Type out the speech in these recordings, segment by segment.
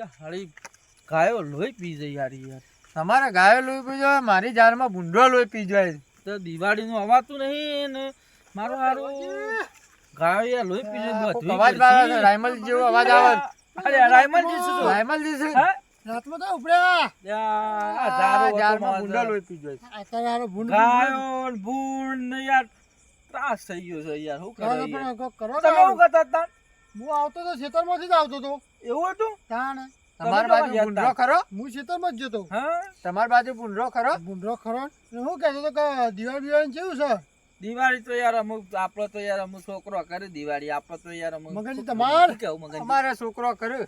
હળી ગાયો લોહી પી જાય યાર. તમારે ગાયો લોહી પી જાય, મારી જારમાં ભૂંડો લોહી પી જાય. તો દિવાળીનું અવાતું નહીં ને મારું હારું ગાયો યાર લોહી પી જાય બધી. અવાજ આવે છે, રાયમલ જેવો અવાજ આવે. અરે રાયમલજી શું તો? રાયમલજી છે. હા? રાતમાં તો ઉપડ્યા યા ધારો જારમાં ભૂંડો લોહી પી જાય. અત્યારે હારો ભૂંડ ગાયો ને ભૂંડ ને યાર ત્રાસ થઈ ગયો છે યાર. શું કરે યાર? પણ કોક કરો તમે શું કરતા હતા? હું આવતો તો ખેતરમાંથી જ આવતો તો એવું હતું? તાણ તમારી બાજુ ભૂંડો ખરો? હું ખેતરમાં જ જતો હા તમારી બાજુ ભૂંડો ખરો? ભૂંડરો ખરો ને હું કહેતો તો કે દિવાળી કેવું છે દિવાળી તો યાર અમુક આપડે તો યાર અમુક છોકરો કરે દિવાળી. આપડે તો યાર અમુક મગનજી તમાર? શું કેવું મગનજી? અમારે છોકરો કરે.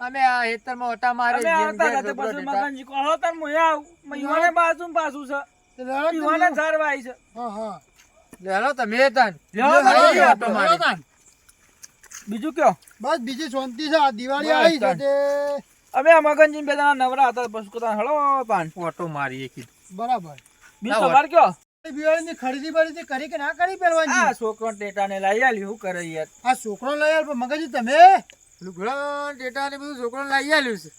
અમે આ હેતરમાં ઓટા મારે અમે આવતા હતા તે પછી મગનજી કહો તાર મુએ આવ ઈવાને બાજુમાં પાછું છે. તે લેવા જ ઈવાને ઝારવાઈ છે. હા હા લેલો તમે તન લેવો લેવા ભાઈ. જ ઓટો મારે. તાણ. બીજું કયો? બસ બીજી શાંતિ છે આ દિવાળી બસ આવી છે તાણ. તે અમે આ મગનજી બે જણા નવરા હતા પછી કોતા હળો પાન ઓટો મારી કીધું. બરાબર બીજું તમાર કયો? દિવાળીની ખરીદી બરીદી કરી કે ના કરી પહેરવાની આ છોકરો ટેટાને લઈ આલી શું કરે યાર? આ છોકરો લઈ આવ પણ મગનજી તમે લુગડા ટેટા ને બધું છોકરો લઈ આલ્યું છે.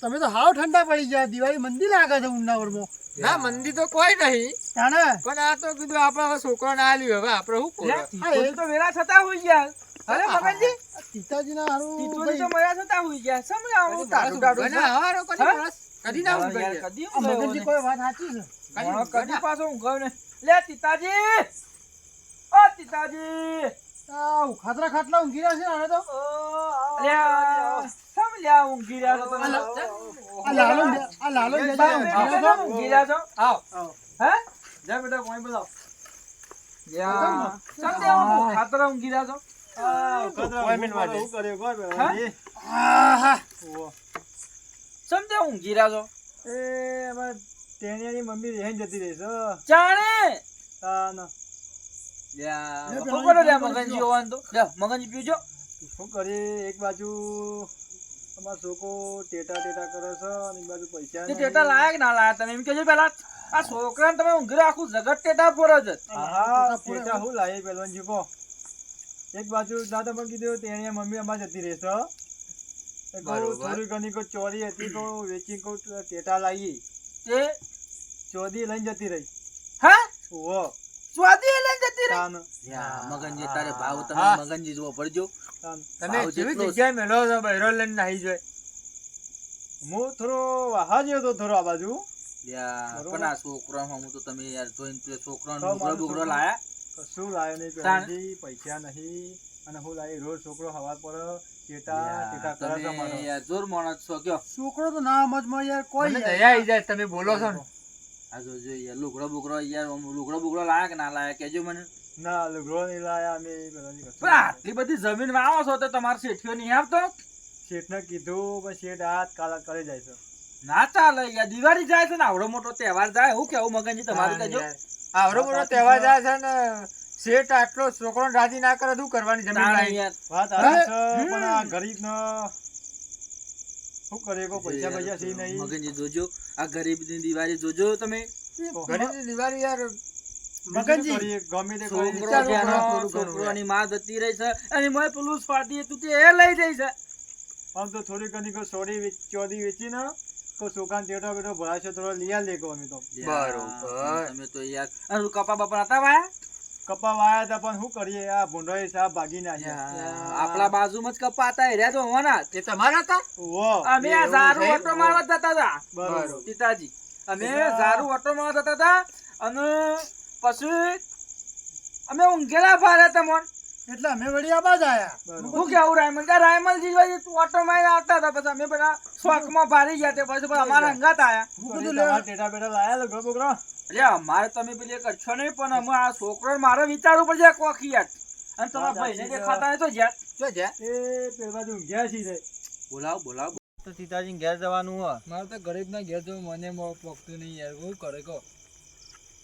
તમે તો હાવ ઠંડા પડી ગયા દિવાળી મંદી લાગે છે ઉંડાવરમાં ના મંદી તો કોઈ નહીં, તાણે પણ આ તો કીધું આપણે છોકરો ના આલ્યું, હવે આપણે શું લે, કરો? તીતોજી તો વેલા થતા હોઈ ગયા. અરે મગનજી પિતાજીના હારું તીતોજી તો મર્યા થતા હોઈ ગયા. સમજ આવું ટાટું બના ટાટું હવારો કરી હા? માણસ કદી ના ઊંઘે. યાર કદી આ મગનજી કોઈ વાત સાચી છે કદી પાછો ઊંઘાવ ને. લે તીતાજી, ઓ તીતાજી, આ ખાતરા ખાટલા ઊંઘી રહ્યા છે હવે તો અલ્યા સમ લ્યા ઊંઘી રહ્યા છો તમે? આ લાલો ને બા, બેજા ઊંઘી તમે રહ્યા છો? ઊંઘી રહ્યા છો? આવ હે? જા બેટા કોઈ બોલાવ. યા સમ તે ઊંઘ ખાતરા ઊંઘી રહ્યા છો? કોઈ મિનિટ માટે. હે? આહા. સમ તે ઊંઘી રહ્યા છો? મમ્મી રહેન જતી રહી છે. જાણે તાન યા લે, શું કરો લ્યા મગનજી હોવાનું તો? લે મગનજી પીજો. શું કરીએ, એક બાજુ અમાર છોકરો ટેટા ટેટા કરે છે અને એક બાજુ પૈસા તે ટેટા લાયા કે ના લાયા તમે એમ કહેજો પેલા. આ છોકરાને તમે ઊંઘી રાખું જગત ટેટા ફોરો છે. હા ટેટા હું લાવી પેલવનજી કો. એક બાજુ દાદા પણ કીધું તેણે મમ્મી અમાર જતી રહેશે. થોડી ઘણી કો ચોરી હતી કો વેચી કો ટેટા લાવી તે ચોરી લઈને જતી રહી. હા ઓહો સ્વાદી લઈને જતી રહી. તાન યા મગનજી તારે ભાવ તમે હા. મગનજી જોવો પડજો. તાન તમે ભાવ જેવી જેટલો જગ્યાએ મેલો છો બૈરો લઈને નાહી જાય. હું થોડો વાહા જેવો તો થોડો આ બાજુ. યા બરોબર. પણ આ છોકરા હું તો તમે યાર જોઈને પેલો છોકરાનો તો બુગડો મારો બુગડો છોકરો- લાયા. કશું લાયો નહીં તાન. પેલાથી, પૈસા નહીં અને હું લાવી રોજ છોકરો હવાર પર ટેટા યા, ટેટા કરે છે તમે મારો. યાર જોર માણસ છો કયો? છોકરો તો ના સમજમાં યાર કોઈ મને યાર. દયા આઈ જાય તમે બોલો છો ને. આ જોજો યાર લુગડો બુગડો યાર લુગડો બુગડો લાયા કે ના લાયા કેજો મને. ના લુગડો નહીં લાયા અમે પેલાથી કશું પણ આટલી બધી જમીન વાવો છો તો તમારે શેઠિયો નહીં આપતો? શેઠને કીધું પણ શેઠ હાથ કાલા કરી જાય છે. ના ચાલે યાર દિવાળી જાય છે ને આવડો મોટો તહેવાર જાય હું કેવું મગનજી તમારું કહેજો. આવડો મોટો તહેવાર જાય છે ને શેઠ આટલો છોકરો રાજી ના કરે શું કરવાની જમીન તાણે લાવી? યાર વાત સાચી છે પણ આ ગરીબનો શું કરે કો પૈસા પૈસા છે નહીં. મગનજી જોજો આ ગરીબની દિવાળી જોજો તમે. ગરીબની દિવાળી યાર મગનજી. કરીએ, ગમે તે છોકરો કરી વિચારો ત્યાંનો થોડું ઘણું છોકરોની માં જતી રહી છે અને મોય પેલું સ્વાદી હતું તે એ લઈ જઈ છે. આમ તો થોડી ઘણી કો સોડી ચોરી વેચી ને કો છોકરાને ટેટો બેટો ભરાય છે થોડો લઈ આલે કો અમે તો. બરોબર તમે તો યાર અને કપા બપા હતા વાયા? કપા વાયા હતા પણ શું કરીએ આ ભૂંડોએ સાહેબ ભાગી નાખ્યા. આપણા બાજુમાં જ કપા હતા હેર્યા તો હોવાના. એ તમારા હતા? ઓહો અમે આ ઝારું ઓટો મારવા જતા હતા બરોબર. પિતાજી. અમે ઝારું ઓટો મારવા જતા હતા અને પછી અમે ઊંઘેલા ભારે તમોન. એટલે અમે વળી આબા જ આયા બરોબર. હું કેવું રાયમલ કે રાયમલજી ભાઈ ઓટો મારીને આવતા હતા પછી અમે બધા શોખમાં ભારી ગયા તે પછી અમારા હંગાત આયા. શું કરીએ, તમારા ટેટા બેટા લાયા લુગડો બુગડો? એટલે અમારે તમે પેલી એક અચ્છો નહીં પણ અમે આ છોકરો મારે વિચારવું પડશે કોખી યાર. અને તમારા ભાઈને દેખાતા નહીં તો જ્યાં શું છે? એ પેલ બાજુ ઊંઘ્યા છીએ. બોલાવો બોલાવો. તો સીતાજી ઘેર જવાનું હોય. મારે તો ગરીબના ઘેર જવું મને પોગતું નહીં યાર હું કરે કહો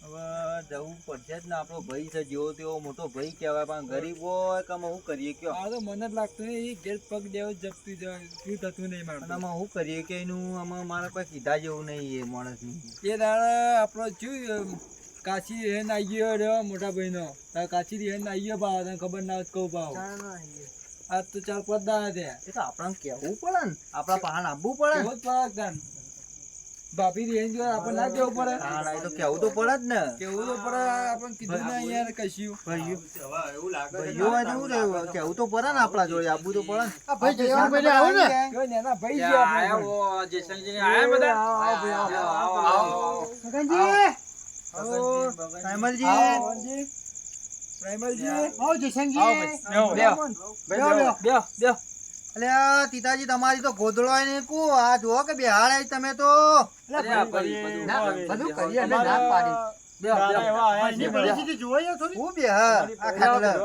હવે જવું પડશે જ ને. આપણો ભાઈ છે જેવો તેવો મોટો ભાઈ કહેવાય પણ ગરીબ હોય કે અમે શું કરીએ કયો? આ તો મને જ લાગતું નહીં એ ઘેર પગ દેવો જપતું કયું થતું નહીં અને મારું આમાં શું કરીએ કે એનું આમાં મારે કોઈ કીધા જેવું નહીં એ માણસનું. એ દાડા આપણો શું કાશી હેન આવી ગયો રહ્યો મોટા ભાઈનો કાશી હેન આવી ગયો ભાવ તને ખબર ના હોય તો કહું ભાવ આ તો 4-5 દાડા થયા. એ તો આપણને કેવું પડે ને, આપણા પહાણ આપવું પડે ને. કેવો જ પડે તાન. ભાભી રેન્જ હોય આપણને ના કેવું પડે. હા, એ તો કેવું તો પડે જ ને. કેવું તો પડે, આપણને કીધું ને યાર કશું. ભાઈઓ હોય તો શું રહ્યું? કેવું તો પડે ને, આપણા જોડે આપવું તો પડે ને. આ ભાઈ જયવાન ભાઈને આવો ને કેવો નેના ભાઈ છે આપણે. આવો, જેસંગજી આયા બધા. આવો. મગનજી સાયમલજી. આવો જયસંગજી બેહો. અલ્યા તીતાજી, તમારી તો ગોદડો ને કુ આ જુઓ કે બિહાર આવી તમે તો. અરે આ ભાઈ બધું કરીએ અમે ના પાડી બેહો. પરિસ્થિતિ જોઈ થોડી હું બિહાર આ ખાટલા.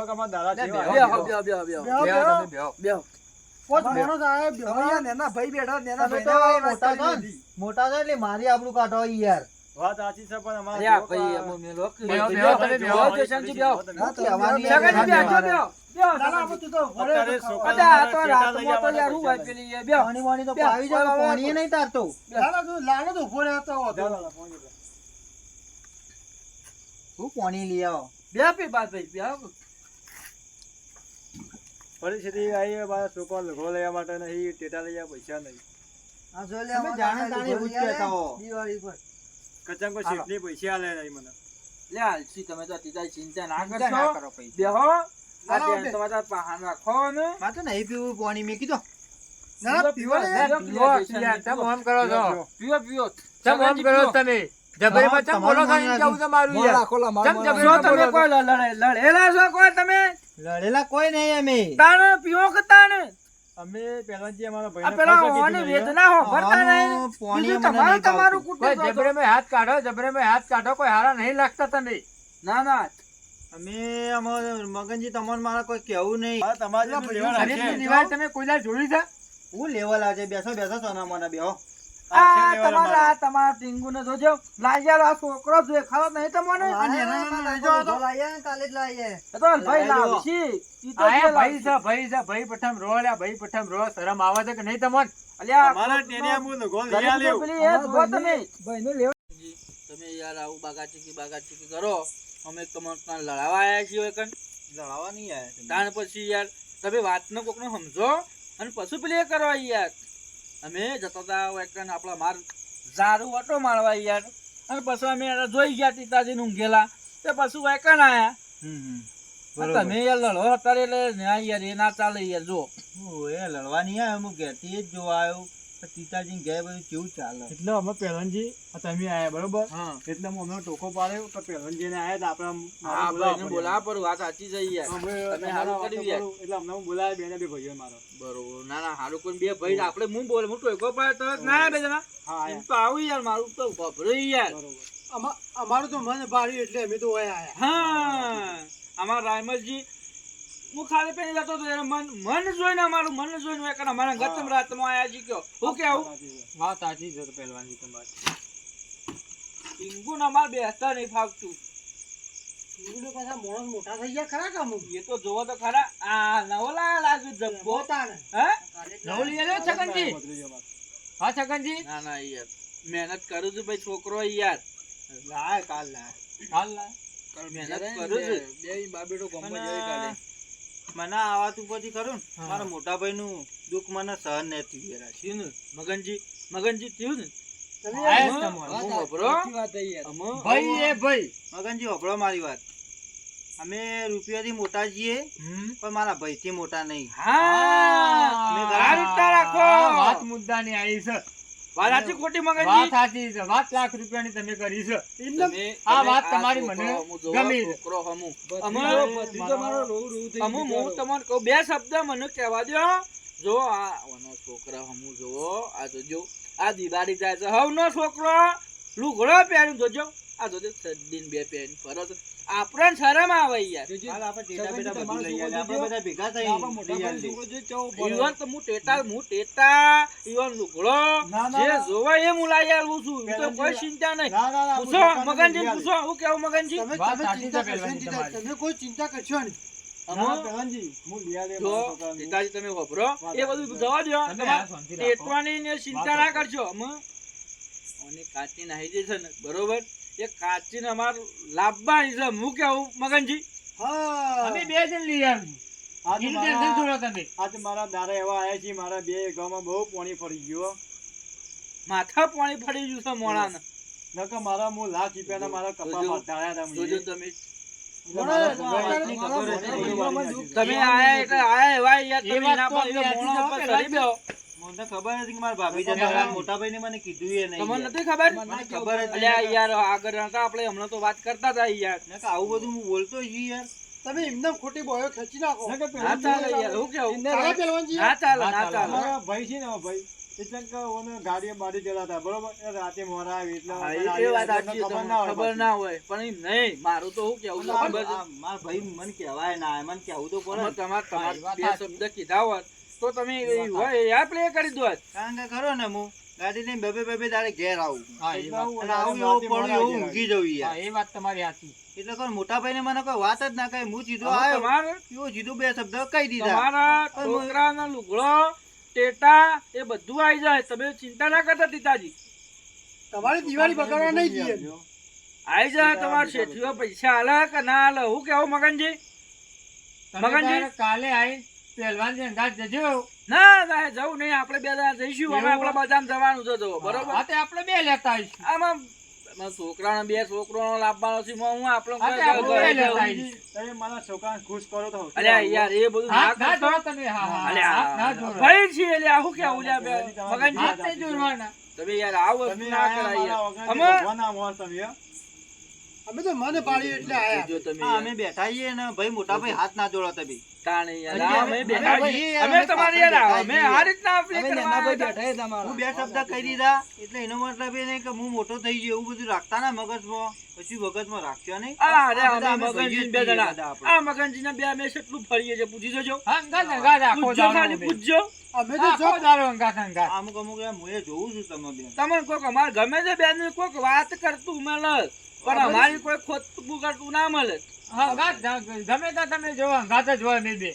બેહો. પોચ માણસ આયા તમારા નેના ભાઈ બેઠા, નેના તમે ભાઈને તો વાત મોટા કરી છો ને. દીધી. મોટા છો એટલે મારી આબરૂ કાઢો યાર. અરે આ ભાઈ અમે મેલો કે બેહો, જેસંગજી બેહો. ના તો આવવાની સગાજી બેહો, બેહો. દાદા આમાં તું તો ભરે અરે આ તો રાતમાં તો યાર હું વાત પેલી યાર બેહો. પાણી વાણી તો પાવી જાય, પાણી નહીં તારતો. દાદા તું લાડો તો ઉભો રહેતો હતો હું પાણી લઈ આવો. બેહો પી બાદ ભાઈ બેહો. પરિસ્થિતિ આવી મારા છોકરા લઘો લેવા માટે નહીં, ટેટા લઈ પૈસા નહીં. આ જો લે, અમે જાણે તાણે એવું જ કહેતા હો. કચામ કોઈ શેઠની પૈસા આલે નહીં મને. લે આલસી, તમે તો તીતા ચિંતા ના ચિંતા ના કરશો. કરો પૈસા. બેહો. આ લાવો બેન બે. તમારા પહાણ રાખો ને. મારે તો નહીં પીવું પાણી, મેં કીધું. ના પીવો ને પીવો. જબરીમાં ચમ બોલો ખાઈને કેવું તમારું યાર? જો તમે કોઈ લડેલા છો કોઈ તમે લડેલા કોઈ નહીં અમે. તાણ પીવો કે તાણ અમે પહેલાથી અમારા આ ભાઈને પેલા ખાસા ઓને કીધું નહીં, વેદના હો ભરતા આનું નહીં. પાણી બીજું મને નહીં તમારું ભાવતું. કુટુંબ ના ના અમે અમારે મગનજી તમને મારા કોઈ કેવું નહીં. હા, તમારે જેટલું લેવા રાખીએ. હું લેવલ આજે બેસો સોના મને બેહો. આ તમારા તમારા ટીંગુ ને જોજો લાગ્યા આ છોકરો દેખાડો નહીં તમને આ નેના લઈ જાઓ તો એ તો ભાઈ લાવશી ઈ તો જે લાવશી. અલ્યા અમારા ટેનિયા હું લઘો લઈ ગરીબ તો આલ્યો. પેલી એ જુઓ તમે તમે યાર આવું બાગાચીકી કરો. અમે તમને ત્યાં લડાવા આયા છીએ કન લડાવા નહીં આયા. તાણ પછી યાર તમે વાતને કોકને સમજો અને પછી પેલી એ કરો યાર. અમે જતા હતા એકન આપણા માર ઝાડુ ઓટો મારવા યાર અને પછી અમે એને જોઈ ગયા તીતાજી ઊંઘેલા તે પછી એકન આયા. બરોબર. તમે યાર લડો અત્યારે એટલે ના યાર એ ના ચાલે યાર જો હું એ લડવા નહીં આવ્યો, હું ઘેરથી જ જોવા આવ્યો. તીતાજી ઘેર બધું કેવું ચાલે? એટલે અમે પહેલનજી તમે આયા બરોબર, હા એટલે હું અમને ટોકો પાડ્યો કે પહેલનજી ને આયા તો હા ભાઈને બોલાવા પડ્યું વાત સાચી છે યાર. તમે હારું કર્યું યાર. એટલે અમને હું બોલાય બે ને બે ભાઈઓ મારો. બરોબર ના ના હારું કોઈ બે ભાઈ આપણે હું બોલે હું ટોકો પાડે તો જ ના બે જણા હા એમ આયા. તો આવું યાર મારું તો ગભરાઈ યાર. બરોબર. અમારું તો મન ભાડ્યું એટલે અમે તો ઓય આયા હા અમારા રાયમલજી હું ખાલી પેલી જતો હતો એને મન જોઈને અમારું મન જોઈને એક અમારા ગતમ રાતમાં આયા જી કયો હું કેવું વાત સાચી છે પહેલવાનજી તમારી. ટીંગુ ને અમારે બેસતા નહીં ફાવતું. ઈવડો પાછા માણસ મોટા થઈ ગયા ખરા કામ એ તો જોવો તો ખરા આ નવો લાગ્યું જબ્બો પોતાને હે નવો લઈ આવ્યો છગનજી. ભત્રીજો મારો. હા છગનજી ના ના યાર મહેનત કરું છું ભાઈ છોકરો યાર લાય કાલ લાય. મહેનત કરું છું બે બાબેડો ગમો જઈ કાલે મને આ વાત ઉપરથી કરું ને, મારા મોટા ભાઈ નું દુઃખ મને સહન નથી થયું. થયું ને મગનજી થયું ને મગનજી હોભળો મારી વાત. અમે રૂપિયાથી મોટા છીએ પણ મારા ભાઈ થી મોટા નહીં. અમે વાત મુદ્દાની આવી છે. વાત સાચી ખોટી મગનજી વાત સાચી છે. 7 લાખ રૂપિયાની તમે કરી છે. તમે આ વાત આ તમારી છોકરો મને હમું જોવો, ગમી છે. છોકરો હમું. અમે મારો હું તમને કહું બે શબ્દ મને કહેવા દ્યો. જો આ ઓનો છોકરા હમું જોવો આ જોજો આ દિવાળી જાય છે હવનો છોકરો લુગડો પહેરીને જોજો આ જોજો સડીને બે પહેરીને ફરે છે. આપણને શરમ આવે યાર. હાલ આપણે ટેટા બેટા બધું લઈ આવીએ. આપણે બધા ભેગા થઈ લઈ આવીએ. ઈવન તો હું ટેટા ઈવન લુગડો જે જોવા એ હું લાવી આવું છું. ઈ તો કોઈ ચિંતા નહીં. પૂછો મગનજી પૂછો હું કેવું મગનજી તમે વાત તમે સાચી ચિંતા છે કરશો પહેલવાનજી નહીં, તમારી. તમે કોઈ ચિંતા કરશો નહીં જો પિતાજી તમે વાપરો એ બધું જવા દો. ટેટવાની ને ચિંતા ના કરજો. અમે ઓની કાચી નાહી જે છે ને બરોબર એ કાચી ને અમાર લાભવાની છે. હું કેવું મગનજી હા અમે બે જણ લઈ આવી. આ તો એનું ટેન્શન મારા છોડો તમે. આ તો મારા દારા એવા આયા છે મારા બે ગામમાં બહુ પાણી ફરી ગયું માથા પાણી ફરી ગયું છે મોણાને. નકર મારા હું લાખ રૂપિયાના મારા કપામાં ધાર્યા હતા જોજો મુએ. તમે એટલે મારા ભોગાની ખબર હતી. તમે આયા એટલે આયા એવા યાર એ તમે વાત ના તો પણ આપણે મોણા ઉપર આથી ચડી બેહો. મને ખબર નથી કે મારા ભાભી જતા મોટા ભાઈને મને કીધું એ નહીં તમને નથી ખબર? મને ખબર જ અલ્યા યાર આગળ નતા આપણે હમણાં તો વાત કરતા હતા યાર. નહીં આવું બધું હું બોલતો જી યાર તમે એમને ખોટી બોયો ખેંચી નાખો. નકર ના પેલા ચાલે યાર હું કેવું? તારા પહેલવાનજી ના ચાલે ના ચાલે. અમારા ભાઈ છે ને ભાઈ એટલે કે ઓને ગાડીએ બાડી ચલાવતા બરોબર એ રાતે મોરા આવી એટલે હા, એ વાત સાચી છે. ખબર ના હોય ખબર ના હોય પણ એમ નહીં મારું તો શું કેવું છે ખબર છે? મારા ભાઈ મને કહેવાય ના મને કહેવું તો પડે આમાં ને. તમાર બે શબ્દ કીધા હોત તો તમે હોય યાર પ્લે કરી દો. કારણ કે ખરો ને હું ગાડી લઈને બબે દાડે ઘેર આવું હા, એ એટલે વાત. હું અને આવું રાતે એવું પડ્યું મોડા એવું આવી ઊંઘી જવું હા, યાર એ વાત તમારી સાચી. એટલે કોઈ મોટા ભાઈને મને કોઈ વાત જ ના કહી હું સીધો આમાં આવ્યો તમારે એવો સીધો બે શબ્દ કહી દીધા તમારા છોકરાનો લુગડો ટેટા એ બધું આવી જાય. તમે ચિંતા ના કરતા પિતાજી. તમારી દિવાળી બગાડવા નહીં જઈએ. આવી જાય તમારા શેઠીઓ પૈસા આલે કે ના આલે હું કેવું મગનજી? તમે મગનજી? તારે કાલે આઈ પહેલવાનજી અંગાત જજો. ના ના જવું નહીં આપણે બે જણા જઈશું. અમે આપણા બજારમાં જવાનું છે તો બરોબર. હા, તે આપણે બે લેતા આવીશું. આમાં છોકરાનો બે છોકરો લાવવાનો છે હું આપણો હા, તે આપણે બે લેતા આવીશું. તમે મારા છોકરાને ખુશ કરો તો હશે. અલ્યા યાર એ બધું ના હાથ ના કરતો. જોડો તમે. હા, હા, અલ્યા હાથ ના જોડો. ભાઈ છે એટલે આવું કેવું લ્યા બે મગનજી? હાથ નહીં જોડવાના. તમે યાર આ વસ્તુ તમે ના આયા કરાય મારા યાર. વગરથી અમે ભગવાનના મોહ તમે હો. અમે તો મને પાડી એટલે આયા. જો તમે હા, યાર. અમે બેઠા છીએ ને ભાઈ મોટા ભાઈ હાથ ના જોડો તમે તાણે યાર અમે આ અમે બેઠા અમે છીએ. યાર, અમે અમે તમારી પાછળ યાર બેઠા અમે છીએ. આ રીતના આપણે કરવા હું બે શબ્દ કહી દીધા એટલે એનો મતલબ એ નહીં કે હું મોટો થઈ ગયો એવું બધું રાખતા ના મગજમાં પછી મગજમાં રાખશો નહીં આ રે આ બધા અમે અમે મગનજી ભાઈએ બે જ છીએ જણા. બધા આપણે. આ મગનજી ના બે અમે કેટલું ફરીએ છે પૂછી જોજો. અંગાત અંગાત આખો પૂછજો દાડો ખાલી અમે. પૂછજો. અમે તો આખો દાડો અંગાત અંગાત. અમુક અમુક યાર હું એ જોઉં છું તમે બેન તમને કોક અમારે ગમે છે બેન કોક વાત કરતું મળે પણ અમારી કોઈ ખોટું કરતું ના મળે. હા, અંગાત ગમે ત્યાં તમે જો અંગાત જ હોય અમે બે.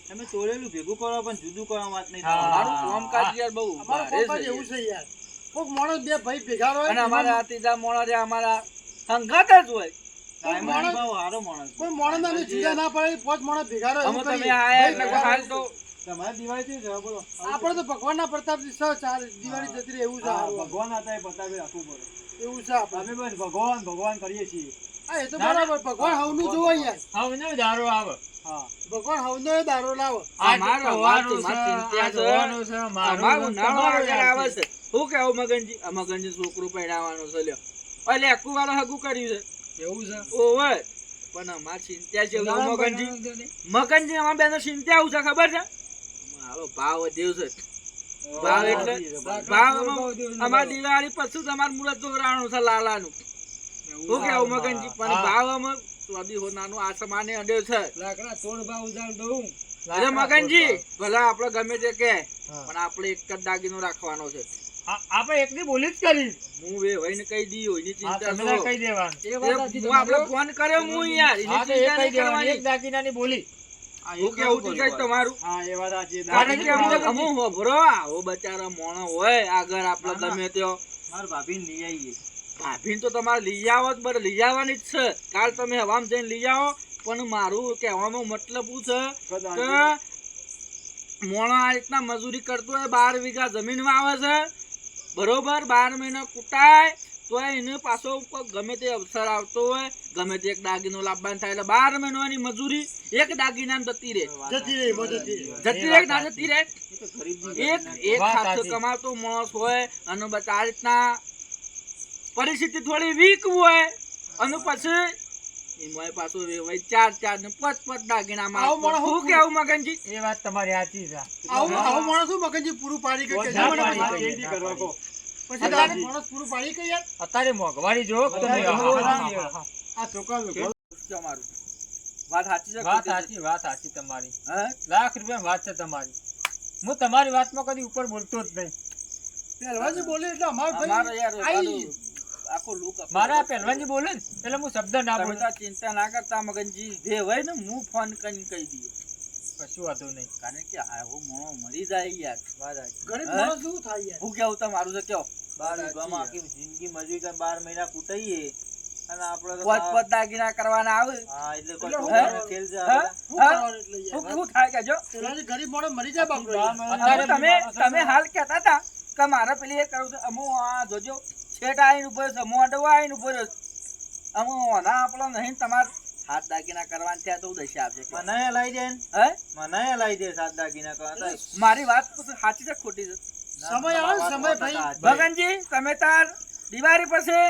તમે તોડેલું ભેગું કરો પણ જુદું કરવા વાત નહીં હા. અમારું કામકાજ યાર બહુ અમારો ભારે કોક છે જ એવું છે યાર. કોક માણસ બે ભાઈ ભેગા રહે. અને અમારા આ ત્રીજા મોણા જે અમારા સંગાત જ હોય. કાંઈ માણસ બહુ સારો માણસ છે. કોઈ માણસ ના જુદા ના પડે પાંચ માણસ ભેગા રહે. અમે તમે આયા એટલે હાલ તો તમારી દિવાળી છે બોલો આપણે તો ભગવાનના પ્રતાપથી સહ ચાલે દિવાળી જતી રહે એવું છે હા, હારું. ભગવાન હતા એ બતાવી રાખવું પડે એવું છે આપણે. અમે બસ ભગવાન ભગવાન કરીએ છીએ હા, એ તો બરાબર. ભગવાન હવનું જોવો યાર. હવનો દારૂ આવે હા ભગવાન હવનો દારો લાવો. અમારો વાત મારી ચિંતા છે. અમારું નાણું આગળ આવે છે. શું કેવું મગનજી? આ મગનજી છોકરું પહેરાવાનું છે લ્યો. ઓલે આખું વાળો હગું કર્યું છે. એવું છે. ઓવે પણ અમાર ચિંતા છે મગનજી. મગનજી અમાર બેનો ચિંતા આવું છે ખબર છે? મારો ભાવ વધ્યો છે. ભાવ એટલે ભાવ અમાર દિવાળી પછી તમાર મુરત દોરાણું છે લાલાનું. શું કેવું મગનજી? પણ ભાવ અમે સ્વાદી હોનાનું આસમાને અડ્યો છે. લાકડા તોડ ભાવ ઉજાડ દઉં. એટલે મગનજી ભલા આપણે ગમે તે કે પણ આપણે એક જ દાગીનો રાખવાનો છે. આપણે એકની બોલી જ કરી. હું વે વઈને કહી દીધું એની ચિંતા તમે છો. કહી દેવાનું. હું આપણે ફોન કર્યો હું યાર એની હા, તો એ ચિંતા કહી નહીં દેવાનું. કરવાની. એક દાગીનાની બોલી. હું કેવું તું કઈ તમારું? હા એ વાત સાચી કારણ કે અમુક હોભરો આવો બચારા મોણો હોય આગળ આપણે ગમે ત્યો મારા ભાભીને લઈ આવીએ ભાભીને તો તમારે લઈ આવો જ બરાબર લઈ આવવાની જ છે. કાલ તમે હવામ જઈને લઈ આવો પણ મારું કહેવાનો મતલબ શું છે કે મોણો આ રીતના મજૂરી કરતો હોય 12 વીઘા જમીનમાં આવે છે બરોબર 12 મહિના કુટાય તો એને પાછો કોઈ ગમે તે અવસર આવતો હોય ગમે તે એક દાગીનો લાવવાનું થાય એટલે 12 મહિનાની મજૂરી એક દાગીનામાં જતી રહે. જતી રહી, બહુ જતી રહી. જતી રહે કે ના જતી રહે? એ તો ગરીબની એક એક વાત હાથો સાચી. કમાતો માણસ હોય અને બસ આ રીતના પરિસ્થિતિ થોડી વીક હોય અને પછી એમાંય પાછું વેવાય 4 ને 5 દાગીનામાં આવું માણસ શું કેવું મગનજી? એ વાત તમારી સાચી છે. આવું માણસ શું મગનજી પૂરું પાડી કે બધા જમણે પાડી પાડી કેદી કરવા કહો. પછી તારે માણસ પૂરું પાડી કે યાર. અત્યારે મોંઘવારી જો તમે આ છોકરા તમારું વાત સાચી છે વાત ખોટી છે? સાચી વાત સાચી તમારી હે? લાખ રૂપિયા વાત છે તમારી હું તમારી વાતમાં કદી ઉપર બોલતો જ નહીં પહેલવાનજી બોલે એટલે અમાર અમારો ભાઈ યાર આઈ. આખો લુક મારા પહેલવાનજી બોલે ને એટલે હું શબ્દ ના તમે બોલું તો ચિંતા ના કરતા મગનજી જે હોય ને હું ફોન કરીને કહી દઉં કશું વાંધો નહીં કારણ કે આવો મોણો મરી જાય યાર. વાત સાચી. ગરીબ હે? માણસ શું થાય યાર. હું કેવું તમારું છે કયો? બાર વીઘામાં આખી જિંદગી મજૂરી કરીને 12 મહિના કૂટાઈએ અને આપણે તો પોત પોત દાગીના કરવાના આવે હા એટલે કોઈ એટલે છોકરાનો ખેલ છે હા? આ શું હા? કરવાનું એટલે યાર? શું થાય કેજો પેલાથી ગરીબ માણસ મરી જાય બાપરો યાર. હવે તમે હાલ કહેતા હતા કે મારે પેલી એ કરવું છે અમુ આ જોજો છેટ આઈને ઉભો છે અમુ અડવા આઈને ઉભો રહ્યો છે. અમુ ના આપણો નહીં તમારે હાથ દાગીના કરવાના ત્યાં તો દશા આપશે કે. મનાય લાઈ દે ને. હે મનાય લાઈ દે સાત દાગીના કરવા મારી વાત તો સાચી છે કે ખોટી છે સમય આવે ને સમય ભાઈ. ભગનજી તમે તાર દિવાળી પછી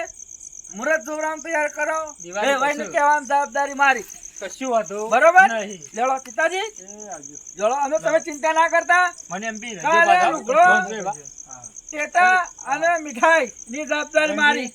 મુહૂર્ત જોરામ તૈયાર કરો દિવાળી એ ભાઈને પછી. કહેવાની જવાબદારી મારી કશું વાંધો બરોબર નહીં. લેડો પિતાજી એ આવજો. જોડો અમે તમે ચિંતા ના કરતા મને એમ બી કાલે રજો લુગડો, પાછા. ટેટા અને મીઠાઈ ની જવાબદારી મારી